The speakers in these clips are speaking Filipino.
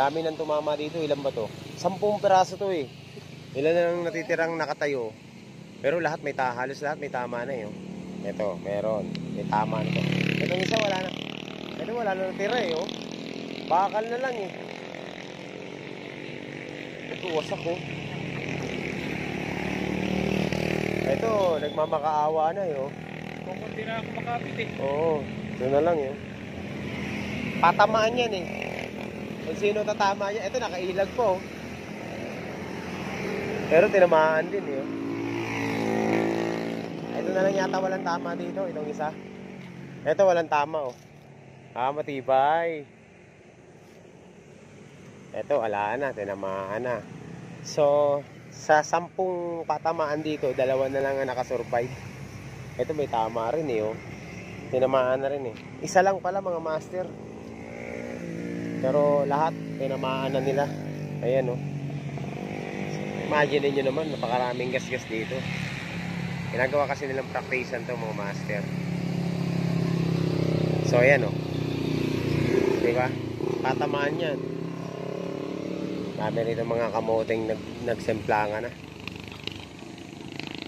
dami nang tumama dito. Ilan ba to? 10 piraso to eh. Ilan na lang natitirang nakatayo. Pero lahat may halos lahat may tama na eh. Ito, meron. May tama na to. Itong isa wala na. Ito wala na natira eh. Oh. Bakal na lang eh. Ito, wasak oh. Ito, nagmamakaawa na eh. Oh. Kung hindi na ako makapit eh. Oo, ito na lang eh. Patamaan yan eh. Kung sino tatama niya. Ito, nakailag po. Pero tinamaan din eh. Ito na lang yata walang tama dito. Itong isa. Ito walang tama oh. Matibay. Ito, wala na. Tinamaan na. So, sa 10 patamaan dito, 2 na lang ang nakasurvive. Ito may tama rin eh oh. Tinamaan na rin eh. Isa lang pala mga master. Pero lahat tinamaan na nila. Ayan oh. Imagine niyo naman, napakaraming gas-gas dito. Ginagawa kasi nilang practicean to mga master. So ayan oh. Diba? Patamaan yan. Dami rito mga kamoteng nagsemplangan na.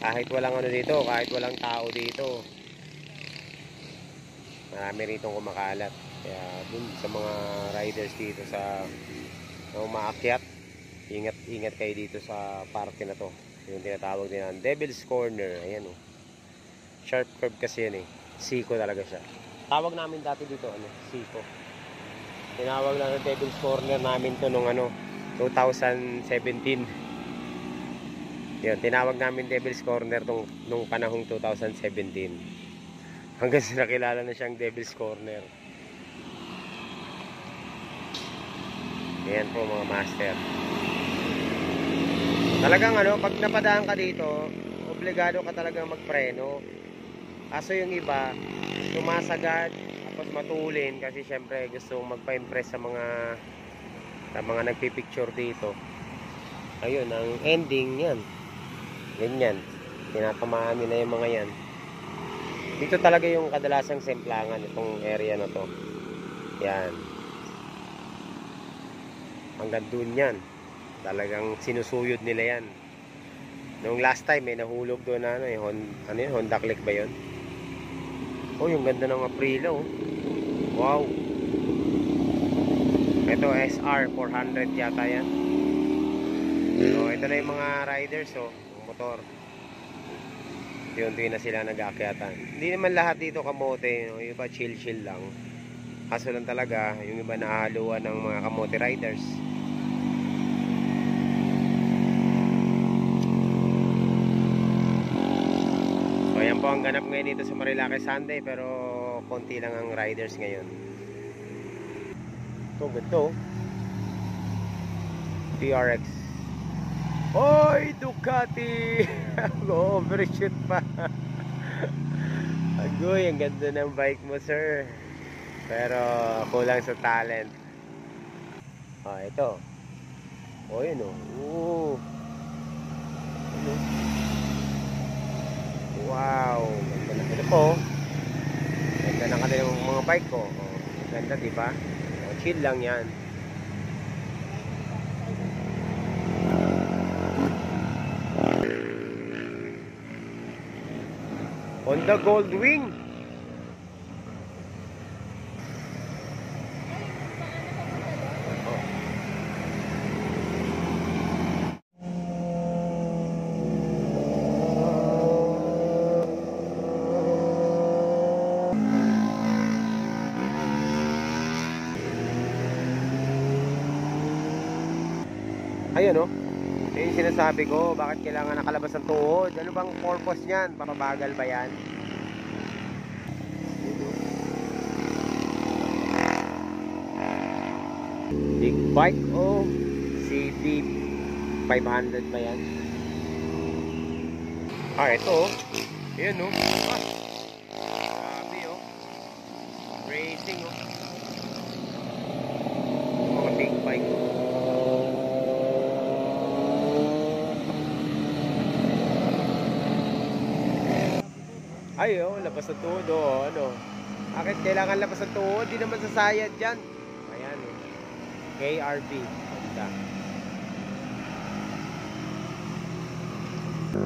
Kahit walang ano dito, kahit walang tao dito, marami rito kumakalat. Kaya dun sa mga riders dito sa umaakyat, ingat kayo dito sa parke na to. Yung tinatawag din ang Devil's Corner. Ayan oh. Sharp curve kasi yan eh. Siko talaga siya. Tawag namin dati dito ano, Siko. Tinawag na ng Devil's Corner namin to nung ano, 2017. Yun, tinawag namin Devil's Corner nung panahong 2017. Hanggang sa nakilala na siyang Devil's Corner. Ayan po mga master. Talagang ano, pag napadaan ka dito, obligado ka talagang magpreno. Kaso yung iba, tumasagad, tapos matulin kasi syempre gusto magpa-impress sa mga nagpipicture dito. Ayun, ang ending yan. Ganyan. Tinatamaan nila yung mga yan. Dito talaga yung kadalasang semplangan itong area na to. Yan. Hanggang dun yan. Talagang sinusuyod nila yan. Noong last time may nahulog doon na Honda Click ba yun? Oh, yung ganda ng Aprilia oh. Wow. Ito SR 400 yata yan. So ito na yung mga riders oh, motor. Yun na sila nag-aakyatan. Hindi naman lahat dito kamote, no? Yung iba chill lang. Kaso lang talaga yung iba naahaluan ng mga kamote riders. So ayan po ang ganap ngayon dito sa Marilaki Sunday, pero konti lang ang riders ngayon. Ito ganito TRX. Oy, Ducati! Overshoot pa. Agoy, ang ganda ng bike mo, sir. Pero kulang sa talent. Ito. Oh, yun oh. Ano? Wow, ganda na ito po. Ganda na kanilang mga bike ko. Ganda, diba? Chill lang yan. Honda Goldwing. Ayun oh. Yung sinasabi ko, bakit kailangan nakalabas ang tuhod? Ano bang purpose niyan? Papabagal ba yan? Big bike oh. CB 500 ba yan? Ito oh. Ayan oh. Grabe oh. Racing oh. Mga big bike oh. Ay oh, labas ang tuhod oh, ano. Bakit kailangan labas ang tuhod? Di naman sasayad dyan. Ayan oh. KRB. Ganda.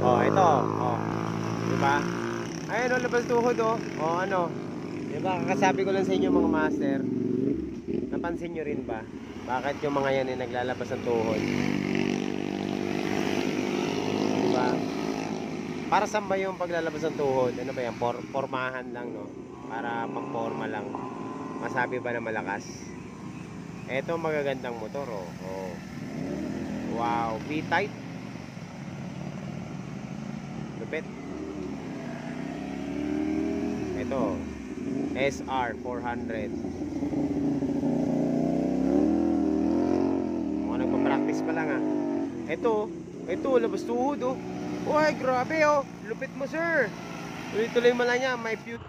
Oh, ito. Oh. Diba? Ayun, oh, labas tuhod, oh. Oh, ano. Diba, kakasabi ko lang sa inyo mga master. Napansin nyo rin ba? Bakit yung mga yan ay naglalabas ng tuhod? Diba? Para saan ba yung paglalabas ng tuhod? Ano ba yan? Formahan lang, no? Para pang-forma lang. Masabi ba na malakas? Eto magagandang motor, oh. Oh. Wow, V-type. Lupit. Ito, SR 400. Mga nagpa-practice pa lang, ah. Ito, labas tuhod, oh. Uy, grabe, oh. Lupit mo, sir. Tuloy-tuloy mo lang yan, may future.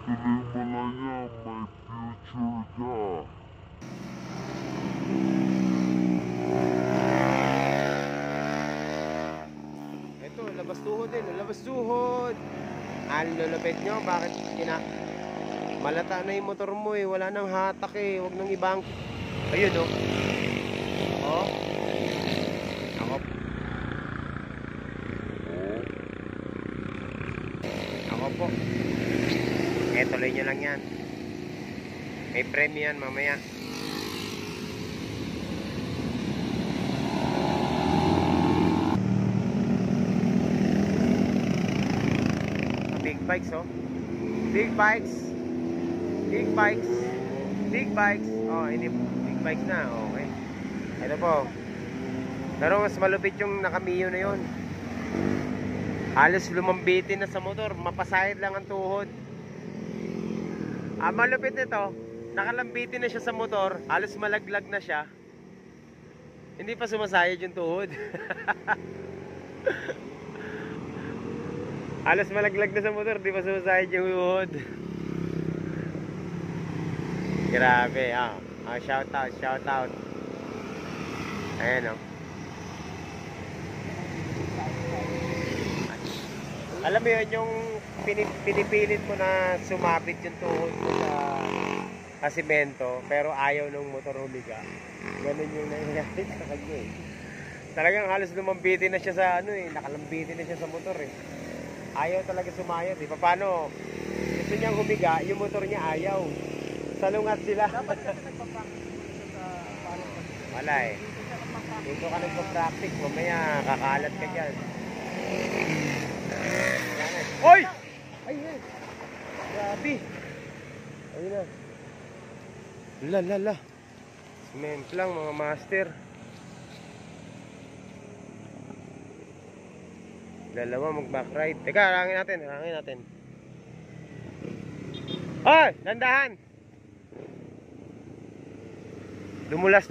Ito, labas tuhod din, labas tuhod. Ang lulupit nyo, bakit malata na yung motor mo eh, wala nang hatak eh, wag nang ibang. Ayun, oh. Oh. Ako po. Tuloy nyo lang yan. May premyo yan mamaya. Big bikes, oh. Big bikes. Big bikes. Big bikes. Oh, hindi big bikes na. Okay. Ito po. Pero mas malupit yung nakamiyo na yon. Halos lumambitin na sa motor. Mapasahid lang ang tuhod. Malupit nito. Nakalambitin na siya sa motor. Halos malaglag na siya. Hindi pa sumasayad yung tuhod. Halos malaglag na sa motor. Di pa sumasayad yung tuhod. Grabe. Shout out. Shout out. Ayan, oh. Alam mo yun, yung pinipilit mo na sumabit yung tuhod mo sa simento, pero ayaw ng motor humiga. Ganun yung nangyayari sa kanya eh. Talagang halos lumambitin na siya sa nakalambitin na siya sa motor eh. Ayaw talaga sumayad eh. Paano? Gusto niyang humiga, yung motor niya ayaw. Salungat sila. Dapat kasi nagpa-practice sa paano. Wala eh. Dito ka nagpa-practice, mamaya kakalat ka dyan. Oy! Ayun! Grabe! Ayun na. Lala. Cement lang mga master. Dalawa mag-backride. Teka, harangin natin. Hoy! Dandahan! Dumulas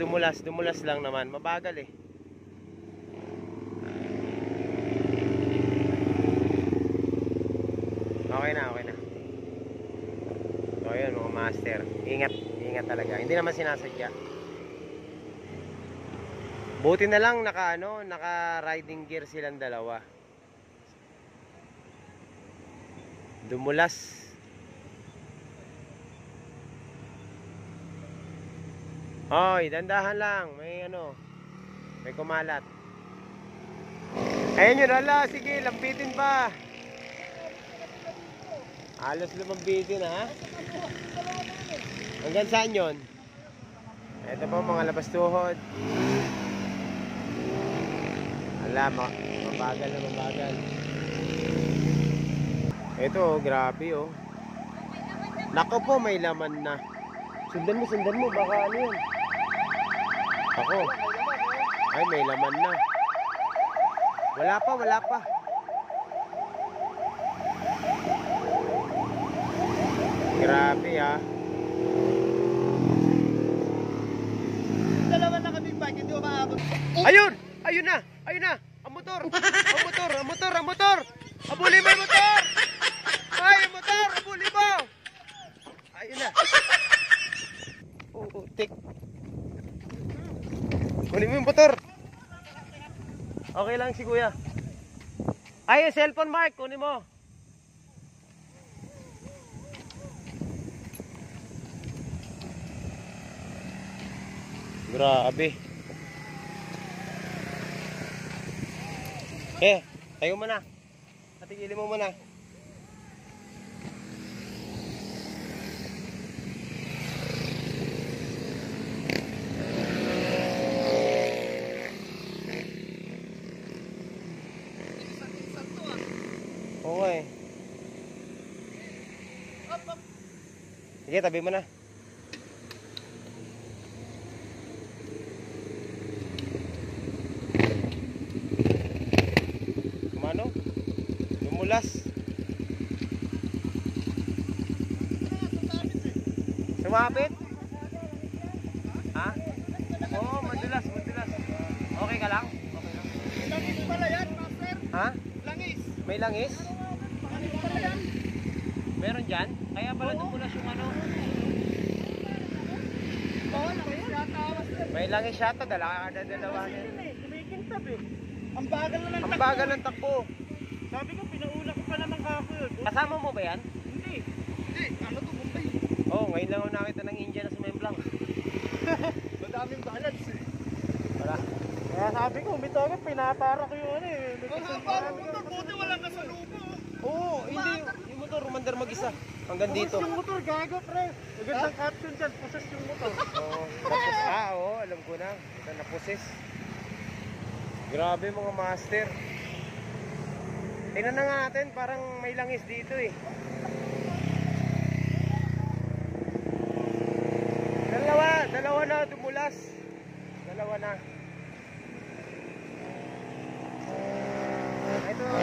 lang naman. Mabagal eh. Okay na. So yun mga master. Ingat talaga. Hindi naman sinasadya. Buti na lang naka riding gear silang dalawa. Dumulas. Hoy, dandahan lang. May kumalat. Ayun yun, ala. Sige, lambitin pa. Halos lumambitin, ha? Hanggang saan yun? Ito po, mga labas tuhod. Ala, mabagal. Ito, grabe, oh. Nako po, may laman na. Sundan mo, baka ano yun? Ako. Ay, may laman na. Wala pa. Grabe, ha. Dalawa na kami bike, hindi umaabot. Ayun na. Ang motor. Abuli mo yung motor. Ay, yung motor, abuli mo. Ayun na. Tik. Kunin mo yung motor. Okay lang si kuya. Ay, yung cellphone, Mark, kunin mo. Grabe. Tayo mo na. Patigilin mo muna. Oo eh. Sige, tabi mo na. Kumano? Lumulas. Sumapit? Ha? Oo, madulas. Okay ka lang? Okay lang. Langis pala yan, master. Ha? Langis. May langis? Langis pala yan. Meron dyan? Kaya pala dumulas yung ano. Oo, langis yata, master. May langis yata, dalawa na. Kumikintab eh. Ang bagal na lang Ang bagal ng takbo. Sabi ko, pinauna ko pa naman kako yun. Kasama mo ba yan? Hindi. Hindi, ano to, Bombay. Oo, ngayon lang ako nakita ng India na sumemblang. Madaming balance eh. Wala. Kaya sabi ko, bitaw pinapara ko yung ano eh. Parang motor, buti walang kasalubo. Oo, hindi. Yung motor, rumandar mag-isa. Hanggang dito. Pusos yung motor, gago pre. Magandang caption dyan, pusos yung motor. Oo, oo, alam ko na. Napusis. Grabe mga master. Tingnan na nga natin, parang may langis dito eh. Dalawa na dumulas. Dalawa na.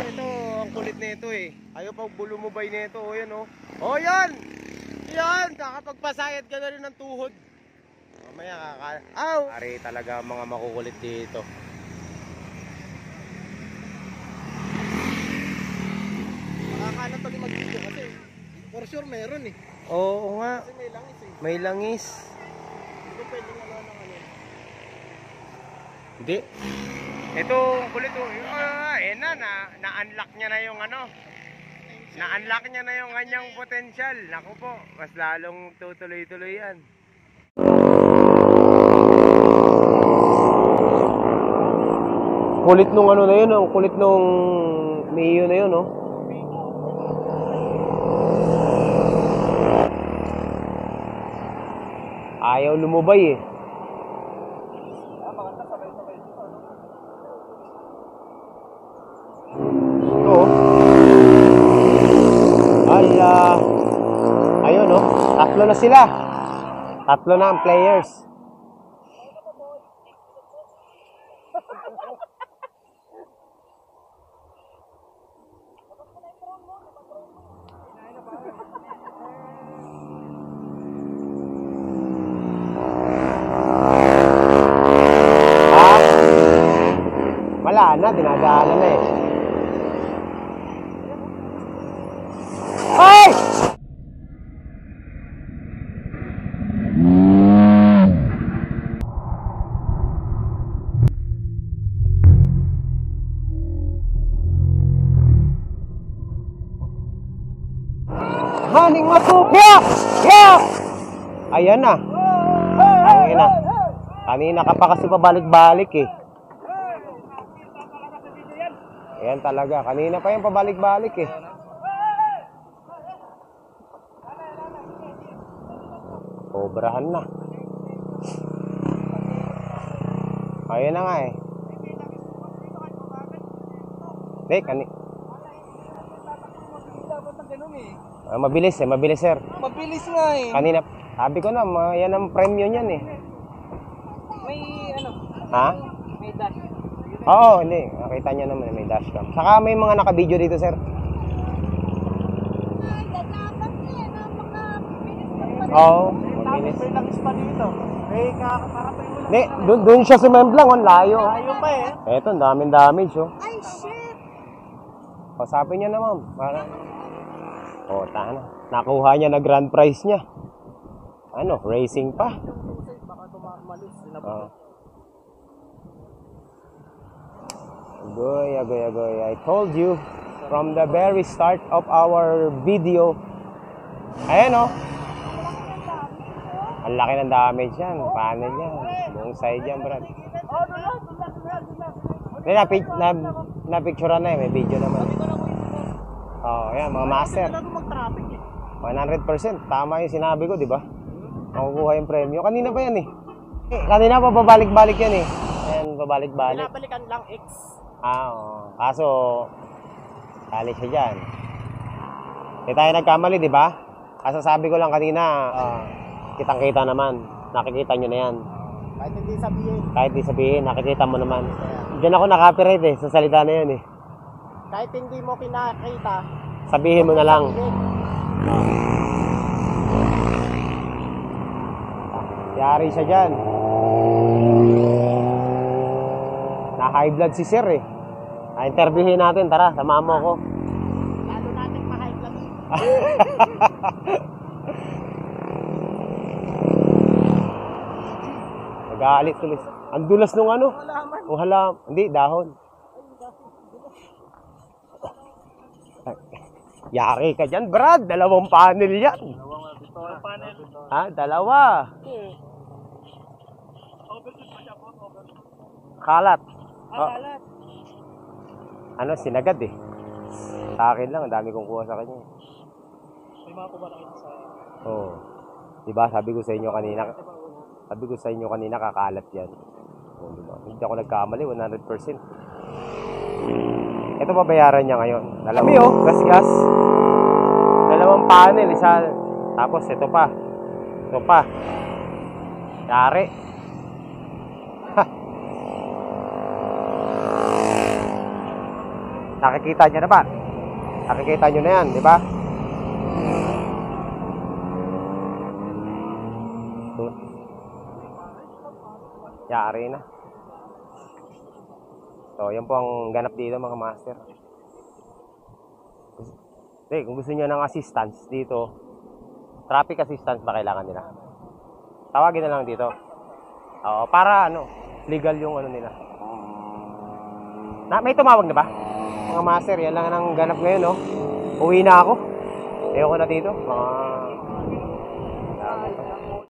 Ito, ang kulit nito eh. Ayaw pag bulumubay nito, o yan oh. Oh yan! Yan! Kakapagpasayad ka na rin ng tuhod. Mamaya Aw! Pare talaga ang mga makukulit dito. Makakalat pa rin mag-video kasi. For sure meron eh. Oo nga. Kasi may langis eh. May langis. Hindi ko pwedeng ano ng ano. Hindi. Ito, ang kulit oh. Na-unlock niya na yung ano. Na-unlock niya na yung kanyang potential. Naku po, mas lalong tutuloy-tuloy yan. Kulit nung ano na yun, ang kulit nung Mio na yun, no? Ayaw lumubay eh. Ito. Ala. Ayun, no? Tatlo na sila. Tatlo na ang players. Wala na, dinadaanan na eh. Ay! Haning matupya! Yeah! Ayan na. Ayan na. Kanina ka pa kasi pabalik-balik eh. Ayan talaga. Kanina pa yung pabalik-balik eh. Sobrahan na. Ayan na nga eh. Hindi, mabilis eh, mabilis sir. Mabilis nga eh. Kanina, sabi ko na, yan ang premyo niyan eh. May ano? Ha? May dash. Oo, hindi. Nakita niya naman may dashcam. Saka may mga naka-video dito, sir. Oo, mabilis. May langis pa dito. May kakaparapay mo lang. Hindi, doon siya sumemblang, on layo. Layo pa eh. Eto, ang daming damage, oh. Ay, shit! Pasapin niya na, ma'am. Para... Oh, tana. Nakuha niya na grand prize niya. Ano, racing pa. Baka tumalis. Agoy, agoy, agoy. I told you from the very start of our video. Ayan, oh. Ang laki ng damage yan. Panel yan. Buong side yan, Brad. Na-picturean na eh. May video naman. Oo, yan. Mga master. 100%. Tama yung sinabi ko, di ba? Makukuha yung premyo. Kanina pa yan eh. Kanina pa babalik-balik yan eh. Ayan, babalik-balik. Pinabalikan lang X. Oo. Kaso, sali siya dyan. Hindi tayo nagkamali, di ba? Kaso sabi ko lang kanina, kitang-kita naman. Nakikita nyo na yan. Kahit hindi sabihin. Kahit di sabihin, nakikita mo naman. Diyan ako na-copyright eh, sa salita na yan eh. Kahit hindi mo kinakita. Sabihin mo na lang. Yari siya dyan. Na-high blood si sir eh. Na-interviewin natin, tara, samahan mo ako. Lalo natin ma-high blood. Nag-aalit tulis. Ang dulas nung ano? Ang halam. Hindi, dahon. Yari ka dyan, Brad. Dalawang panel yan. Ha? Dalawa. Kalat. Oh. Ano, sinagad eh. Sa akin lang, ang dami kong kuha sa kanya. May mga kuha na kita sa... Oo. Diba, sabi ko sa inyo kanina, kakalat yan. Oh, diba? Hindi ako nagkamali, 100%. Ito babayaran niya ngayon. Kami oh, gas-gas. Dalawang panel, isa. Tapos ito pa. Ito pa. Yari. Nakikita niyo na ba? Nakikita niyo na yan, di ba? Yari na. So, yan po ang ganap dito mga master. Kung gusto niyo ng assistance dito, traffic assistance ba kailangan nila? Tawagin na lang dito. Oo, para ano, legal yung ano nila. May tumawag na ba? Mga master, yan lang ang ganap ngayon, no? Uwi na ako. Ayoko na dito. Mga